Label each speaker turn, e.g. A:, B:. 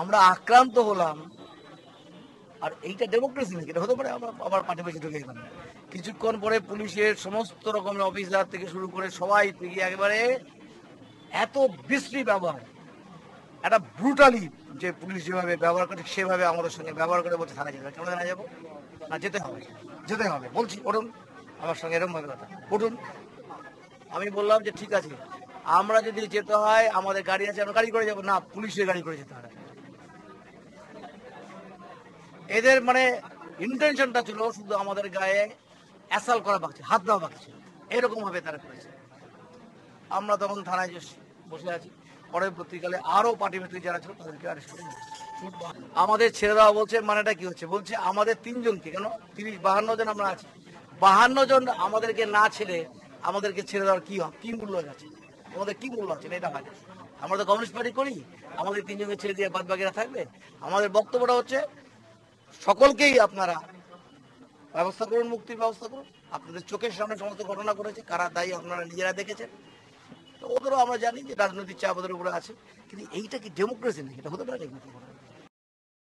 A: আমরা আক্রান্ত হলাম, আর এইটা ডেমোক্রেসি নাকি? এটা হতে পারে আবার পার্টি বেশি ঢুকে গেলাম। কিছুক্ষণ পরে পুলিশের সমস্ত রকমের অফিসার থেকে শুরু করে সবাই থেকে একেবারে এত বিশ্রী ব্যবহার, একটা ব্রুটালি, যে পুলিশ যেভাবে ব্যবহার করে সেভাবে আমাদের সঙ্গে ব্যবহার করে বলছে থানায় যাবে। কেন থানায় যাবো? না, যেতে হবে, যেতে হবে বলছি, উঠুন। আমার সঙ্গে এরকম ভাবে কথা, উঠুন। আমি বললাম যে ঠিক আছে, আমরা যদি যেতে হয় আমাদের গাড়ি আছে, আমরা গাড়ি করে যাবো। না, পুলিশের গাড়ি করে যেতে হবে। এদের মানে ইন্টেনশনটা ছিল শুধু আমাদের গায়ে অ্যাসাল্ট করা বাকি, হাত দেওয়া বাকি ছিল, এরকম ভাবে তারা করেছে। আমরা তখন থানায় বসে আছি। পরবর্তীকালে আরো পার্টি মিত্র যারা ছিল তাদেরকে অ্যারেস্ট করে নিয়েছে। আমাদের ছেড়ে দেওয়া বলছে, মানেটা কি হচ্ছে? বলছে আমাদের 3জনকে, কেন 52 জন আমরা আছি, 52 জন আমাদেরকে না ছেড়ে আমাদেরকে ছেড়ে দেওয়ার কি মূল্য আছে? আমাদের কি মূল্য আছে? এটা হয় না। আমরা তো কমিউনিস্ট পার্টি করি, আমাদের 3জনকে ছেড়ে দিয়ে বাদ বাকিরা থাকবে? আমাদের বক্তব্যটা হচ্ছে সকলকেই আপনারা ব্যবস্থা করুন, মুক্তির ব্যবস্থা করুন। আপনাদের চোখের সামনে সমস্ত ঘটনা করেছে, কারা দায়ী আপনারা নিজেরা দেখেছেন। তো ওদেরও আমরা জানি যে রাজনৈতিক চাপ ওদের উপরে আছে, কিন্তু এইটা কি ডেমোক্রেসি নাকি? এটা হতে পারে নাকি?